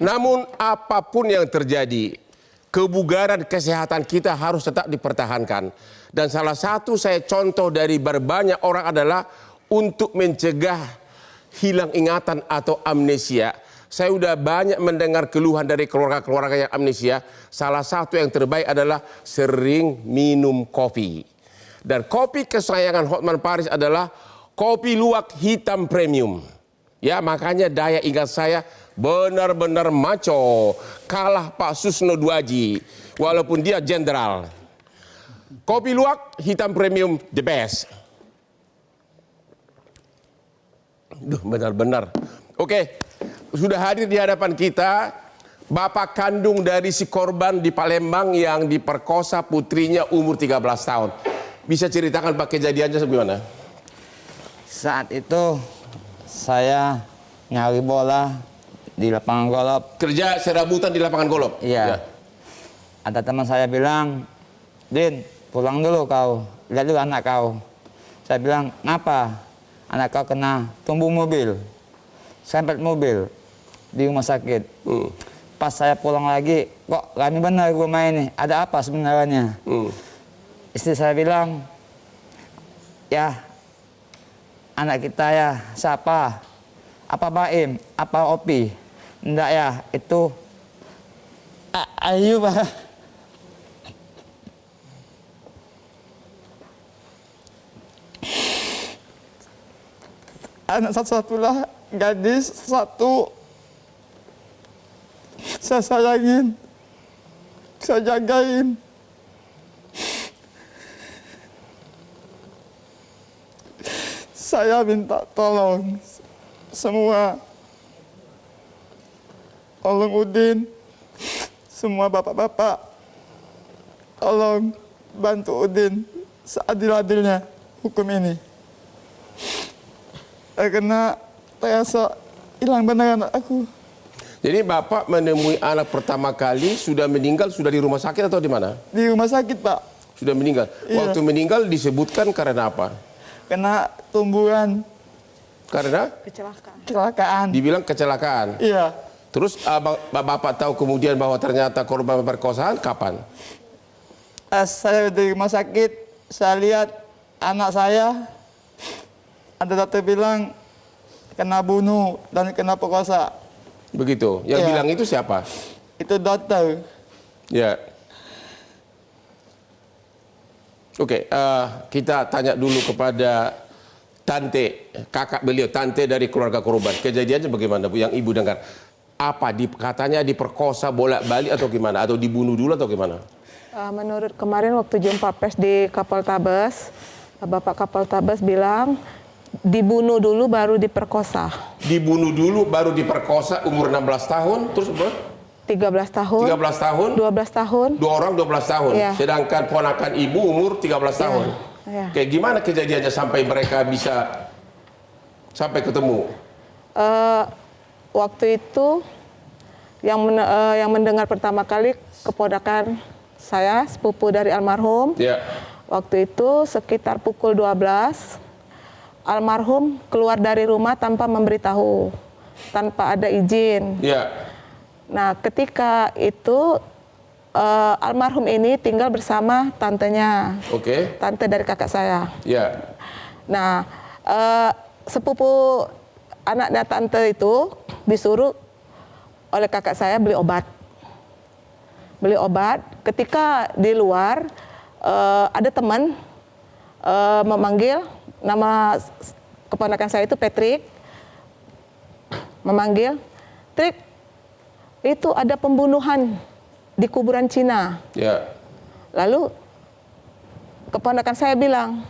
Namun apapun yang terjadi, kebugaran kesehatan kita harus tetap dipertahankan. Dan salah satu saya contoh dari berbanyak orang adalah untuk mencegah hilang ingatan atau amnesia. Saya sudah banyak mendengar keluhan dari keluarga-keluarga yang amnesia. Salah satu yang terbaik adalah sering minum kopi. Dan kopi kesayangan Hotman Paris adalah kopi luwak hitam premium. Ya, makanya daya ingat saya benar-benar maco. Kalah Pak Susno Duaji, walaupun dia jenderal. Kopi luwak hitam premium the best. Duh, benar-benar. Oke, sudah hadir di hadapan kita bapak kandung dari si korban di Palembang yang diperkosa putrinya umur 13 tahun. Bisa ceritakan Pak kejadiannya bagaimana? Saat itu saya nyari bola di lapangan golf. Kerja serabutan di lapangan golf? Iya. Ya. Ada teman saya bilang, Din, pulang dulu kau, lihat dulu anak kau. Saya bilang, ngapa? Anak kau kena tumbuh mobil, serempet mobil di rumah sakit. Pas saya pulang lagi, kok rame benar rumah ini, ada apa sebenarnya? Istri saya bilang, ya anak kita ya siapa? Apa Baim? Apa Opi? Enggak ya, itu Ayu Pak. Anak satu-satulah gadis satu. Saya sayangin, saya jagain. Saya minta tolong semua, tolong Udin, semua bapak-bapak, tolong bantu Udin seadil-adilnya hukum ini. Karena terasa hilang benar anak aku. Jadi bapak menemui anak pertama kali sudah meninggal, sudah di rumah sakit atau di mana? Di rumah sakit, Pak. Sudah meninggal. Iya. Waktu meninggal disebutkan karena apa? Kena tumbuhan. Karena? Kecelakaan. Dibilang kecelakaan. Iya. Terus bapak tahu kemudian bahwa ternyata korban perkosaan kapan? Saya di rumah sakit, saya lihat anak saya, ada dokter bilang kena bunuh dan kena perkosa. Begitu. Yang Iya. bilang itu siapa? Itu dokter. Ya. Oke, kita tanya dulu kepada tante, kakak beliau, tante dari keluarga korban. Kejadiannya bagaimana Bu yang Ibu dengar? Apa katanya diperkosa bolak-balik atau gimana? Atau dibunuh dulu atau gimana? Menurut kemarin waktu jumpa pers di Kapoltabes, Bapak Kapoltabes bilang dibunuh dulu baru diperkosa. Dibunuh dulu baru diperkosa umur 16 tahun, terus apa? 13 tahun. 13 tahun? 12 tahun. Dua orang 12 tahun. Ya. Sedangkan ponakan ibu umur 13 tahun. Ya. Kayak gimana kejadiannya sampai mereka bisa sampai ketemu? Waktu itu yang mendengar pertama kali keponakan saya, sepupu dari almarhum. Ya. Waktu itu sekitar pukul 12, almarhum keluar dari rumah tanpa memberitahu, tanpa ada izin. Ya. Nah, ketika itu almarhum ini tinggal bersama tantenya. Oke. Tante dari kakak saya. Ya. Nah, sepupu anaknya tante itu disuruh oleh kakak saya beli obat. Beli obat. Ketika di luar ada teman memanggil nama keponakan saya itu Patrick. Memanggil, Trik, itu ada pembunuhan di kuburan Cina. Ya. Lalu keponakan saya bilang,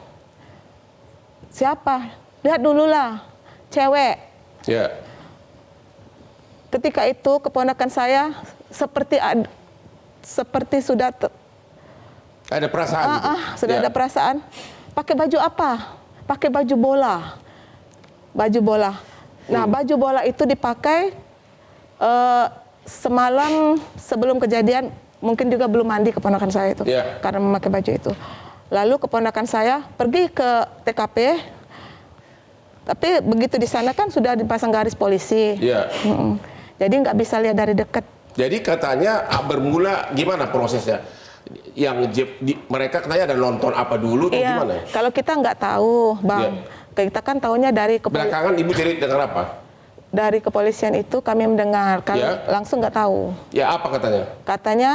siapa? Lihat dululah, cewek. Ya. Ketika itu keponakan saya seperti sudah Ada perasaan gitu? sudah Ya. ada perasaan. Pakai baju apa? Pakai baju bola. Baju bola. Nah, baju bola itu dipakai semalam sebelum kejadian, mungkin juga belum mandi keponakan saya itu, Ya. karena memakai baju itu. Lalu keponakan saya pergi ke TKP, tapi begitu di sana kan sudah dipasang garis polisi. Ya. Jadi nggak bisa lihat dari dekat. Jadi katanya bermula gimana prosesnya? Yang mereka katanya ada nonton apa dulu atau Iya, gimana? kalau kita nggak tahu, Bang. Iya. Kita kan taunya dari Belakangan ibu cerita dengar apa? dari kepolisian itu kami mendengar, kalau Iya. langsung nggak tahu. Ya apa katanya? Katanya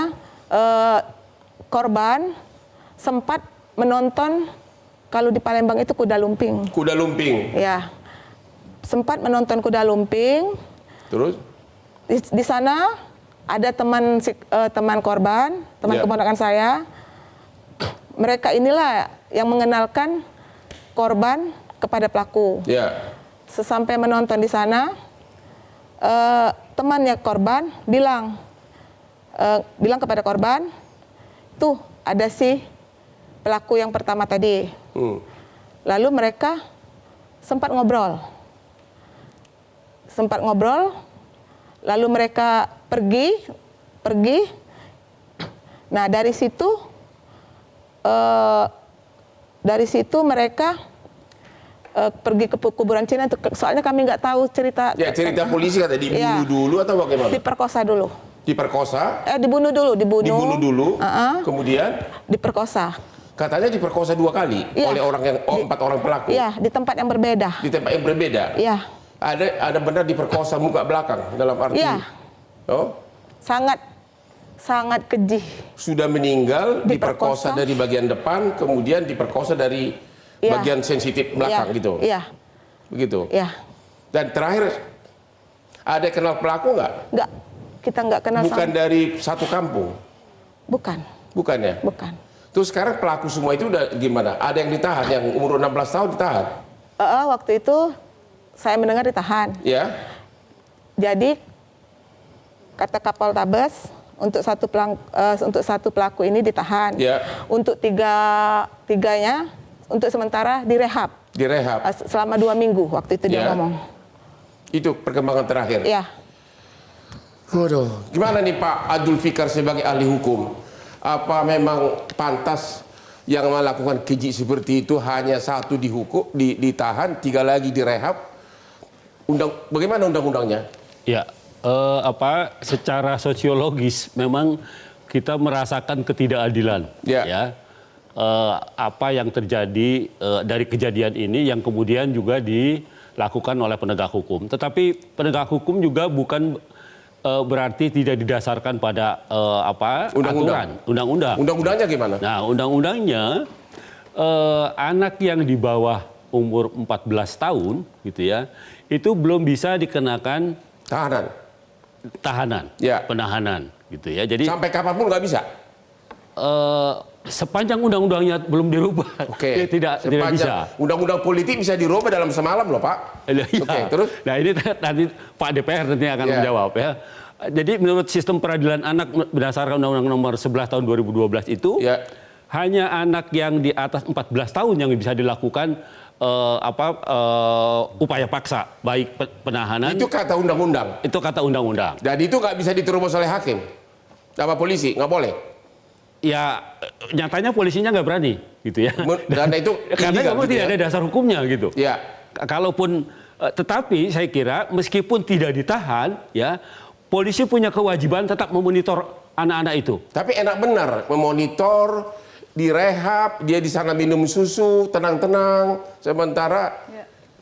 korban sempat menonton kalau di Palembang itu kuda lumping. Kuda lumping. Ya, sempat menonton kuda lumping. Terus? Di sana ada teman korban, teman Ya. keponakan saya. Mereka inilah yang mengenalkan korban kepada pelaku. Ya. Sesampai menonton di sana, temannya korban bilang kepada korban, tuh ada si pelaku yang pertama tadi. Lalu mereka sempat ngobrol, lalu mereka pergi. Nah dari situ mereka pergi ke kuburan Cina. Soalnya kami nggak tahu cerita. Ya cerita polisi kata dibunuh Ya. dulu atau bagaimana? Diperkosa dulu. Diperkosa? Dibunuh dulu. Dibunuh dulu. Kemudian? Diperkosa. Katanya diperkosa 2 kali Iya. oleh 4 orang pelaku. Iya, di tempat yang berbeda. Di tempat yang berbeda. Iya. Ada benar diperkosa muka belakang dalam arti. Iya. Oh, Sangat keji. sudah meninggal diperkosa Diperkosa. dari bagian depan, kemudian diperkosa dari Iya. bagian sensitif belakang Iya. gitu. Iya. Begitu. Iya. Dan terakhir ada yang kenal pelaku nggak? Nggak, kita nggak kenal Bukan dari satu kampung. Bukan. Bukan ya? Bukan. Terus sekarang pelaku semua itu udah gimana? Ada yang ditahan, yang umur 16 tahun ditahan? Waktu itu saya mendengar ditahan. Ya? Jadi kata Kapoltabes untuk satu pelaku ini ditahan. Ya. Untuk tiganya untuk sementara direhab. Direhab. Selama 2 minggu waktu itu dia Ya. ngomong. Itu perkembangan terakhir. Iya. Waduh, gimana nih Pak Abdul Fikar sebagai ahli hukum? Apa memang pantas yang melakukan keji seperti itu hanya 1 dihukum, ditahan, 3 lagi direhab? Bagaimana undang-undangnya? Ya, secara sosiologis memang kita merasakan ketidakadilan. Ya. Apa yang terjadi dari kejadian ini yang kemudian juga dilakukan oleh penegak hukum. Tetapi penegak hukum juga bukan berarti tidak didasarkan pada Undang-undang. aturan, undang-undang. Undang-undangnya gimana? Nah, undang-undangnya anak yang di bawah umur 14 tahun gitu ya, itu belum bisa dikenakan tahanan, Ya. penahanan gitu ya. Jadi Sampai kapanpun nggak bisa? sepanjang undang-undangnya belum dirubah, Oke. tidak Sepanjang bisa. Undang-undang politik bisa dirubah dalam semalam loh Pak. Ya. Oke, terus? Nah ini nanti Pak DPR nanti akan Ya. menjawab ya. Jadi menurut sistem peradilan anak berdasarkan Undang-Undang Nomor 11 Tahun 2012 itu Ya. hanya anak yang di atas 14 tahun yang bisa dilakukan upaya paksa, baik penahanan. Itu kata undang-undang. Itu kata undang-undang. Dan itu nggak bisa diterobos oleh hakim. Sama polisi, nggak boleh. Ya nyatanya polisinya nggak berani gitu ya. Dan itu Karena illegal memang gitu tidak ya? ada dasar hukumnya gitu. Ya. Kalaupun tetapi saya kira meskipun tidak ditahan ya, polisi punya kewajiban tetap memonitor anak-anak itu. Tapi enak benar memonitor, direhab, dia di sana minum susu, tenang-tenang, sementara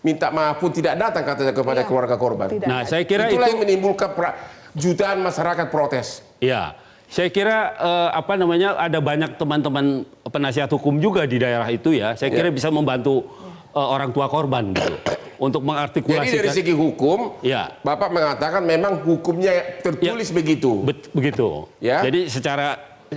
minta maaf pun tidak datang katanya kepada Iya. keluarga korban. Tidak. Nah, saya kira Itulah itu yang menimbulkan jutaan masyarakat protes. ya. Saya kira ada banyak teman-teman penasihat hukum juga di daerah itu ya. Saya kira bisa membantu orang tua korban gitu untuk Jadi mengartikulasikan. dari segi hukum, Ya. Bapak mengatakan memang hukumnya tertulis begitu. Begitu. Ya. Jadi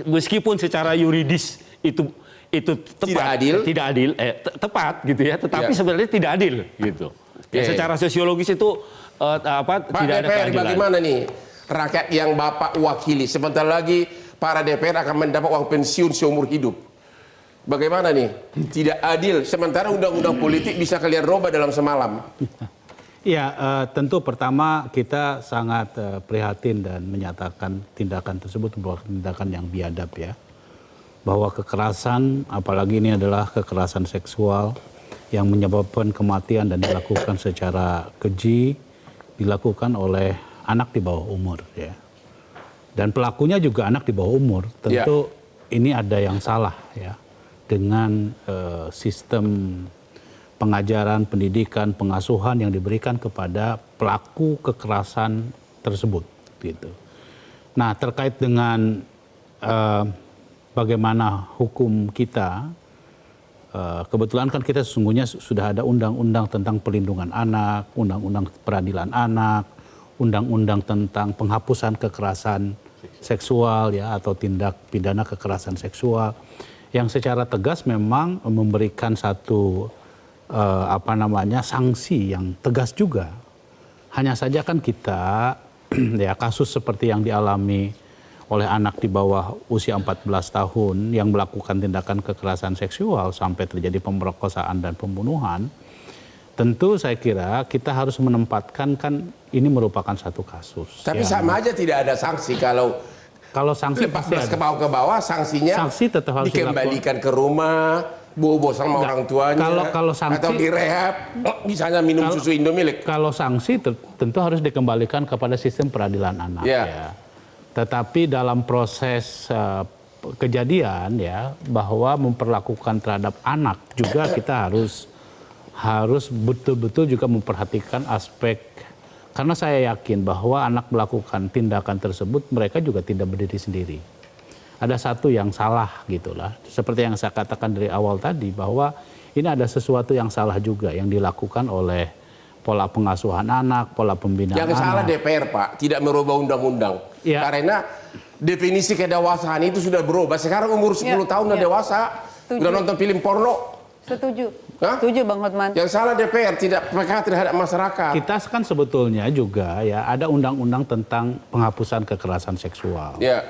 meskipun secara yuridis itu tepat, Tidak adil. tepat gitu ya, tetapi Ya. sebenarnya tidak adil gitu. Ya, Oke. secara sosiologis itu Pak tidak ada DPR keadilan. bagaimana nih rakyat yang Bapak wakili? Sebentar lagi para DPR akan mendapat uang pensiun seumur hidup. Bagaimana nih? Tidak adil. Sementara undang-undang politik bisa kalian robah dalam semalam. Ya, tentu pertama kita sangat prihatin dan menyatakan tindakan tersebut merupakan tindakan yang biadab ya. Bahwa kekerasan, apalagi ini adalah kekerasan seksual yang menyebabkan kematian dan dilakukan secara keji, dilakukan oleh anak di bawah umur ya. Dan pelakunya juga anak di bawah umur. Tentu ini ada yang salah ya dengan sistem pengajaran, pendidikan, pengasuhan yang diberikan kepada pelaku kekerasan tersebut gitu. Nah, terkait dengan bagaimana hukum kita, kebetulan kan kita sesungguhnya sudah ada undang-undang tentang perlindungan anak, undang-undang peradilan anak, undang-undang tentang penghapusan kekerasan seksual ya atau tindak pidana kekerasan seksual yang secara tegas memang memberikan satu sanksi yang tegas juga. Hanya saja kan kita ya kasus seperti yang dialami oleh anak di bawah usia 14 tahun yang melakukan tindakan kekerasan seksual sampai terjadi pemerkosaan dan pembunuhan, tentu saya kira kita harus menempatkan kan ini merupakan satu kasus. Tapi sama aja tidak ada sanksi kalau sanksi 14 ke bawah sanksinya sanksi tetap harus dikembalikan ke rumah, bobo sama orang tuanya, kalau sanksi, atau direhab, misalnya minum susu Indomilik. Kalau sanksi tentu harus dikembalikan kepada sistem peradilan anak ya. Tetapi dalam proses kejadian ya bahwa memperlakukan terhadap anak juga kita harus betul-betul juga memperhatikan aspek, karena saya yakin bahwa anak melakukan tindakan tersebut mereka juga tidak berdiri sendiri. Ada satu yang salah gitulah. Seperti yang saya katakan dari awal tadi bahwa ini ada sesuatu yang salah juga yang dilakukan oleh pola pengasuhan anak, pola pembinaan anak. Yang salah DPR, Pak, tidak merubah undang-undang. Ya. Karena definisi kedewasaan itu sudah berubah. Sekarang umur 10 tahun udah dewasa, udah nonton film porno. Setuju. Setuju Bang Hotman. Yang salah DPR tidak peka terhadap masyarakat. Kita kan sebetulnya juga ya ada undang-undang tentang penghapusan kekerasan seksual. Ya.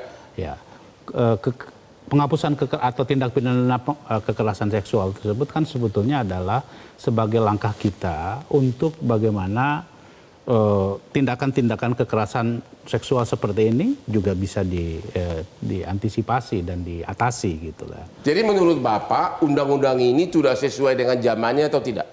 Penghapusan atau tindak pidana kekerasan seksual tersebut kan sebetulnya adalah sebagai langkah kita untuk bagaimana tindakan-tindakan kekerasan seksual seperti ini juga bisa diantisipasi dan diatasi gitu lah. Jadi menurut Bapak undang-undang ini sudah sesuai dengan zamannya atau tidak?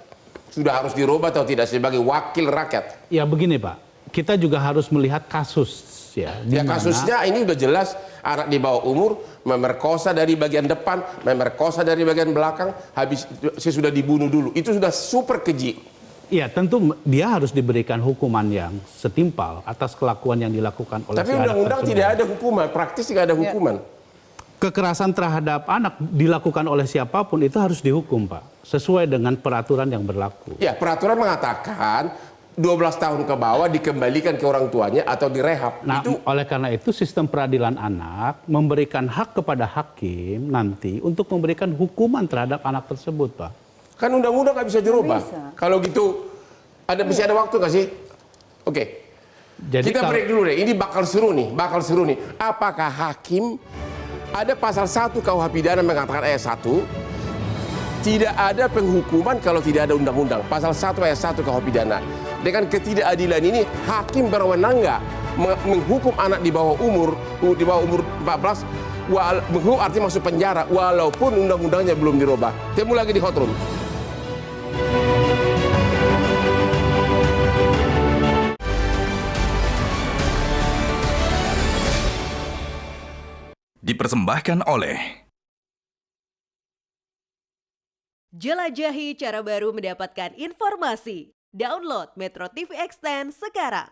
Sudah harus dirubah atau tidak sebagai wakil rakyat? Ya begini Pak, kita juga harus melihat kasus ya. Kasusnya ini udah jelas anak di bawah umur memerkosa dari bagian depan, memerkosa dari bagian belakang, habis sesudah dibunuh dulu. Itu sudah super keji. Iya, tentu dia harus diberikan hukuman yang setimpal atas kelakuan yang dilakukan oleh Tapi undang-undang tidak ada hukuman, praktis tidak ada hukuman. Kekerasan terhadap anak dilakukan oleh siapapun itu harus dihukum, Pak, sesuai dengan peraturan yang berlaku. Ya, peraturan mengatakan 12 tahun ke bawah dikembalikan ke orang tuanya atau direhab. Nah, oleh karena itu sistem peradilan anak memberikan hak kepada hakim nanti untuk memberikan hukuman terhadap anak tersebut, Pak. Kan undang-undang nggak bisa dirubah. Kalau gitu, masih ada waktu nggak sih? Oke. Jadi kita break dulu deh. Ini bakal seru nih. Apakah hakim ada pasal 1 KUH pidana mengatakan ayat 1 tidak ada penghukuman kalau tidak ada undang-undang. Pasal 1 ayat 1 KUH pidana. Dengan ketidakadilan ini, hakim berwenang nggak menghukum anak di bawah umur 14, menghukum artinya masuk penjara walaupun undang-undangnya belum dirubah. Temu lagi di Hot Room. Dipersembahkan oleh Jelajahi cara baru mendapatkan informasi. Download Metro TV Extend sekarang.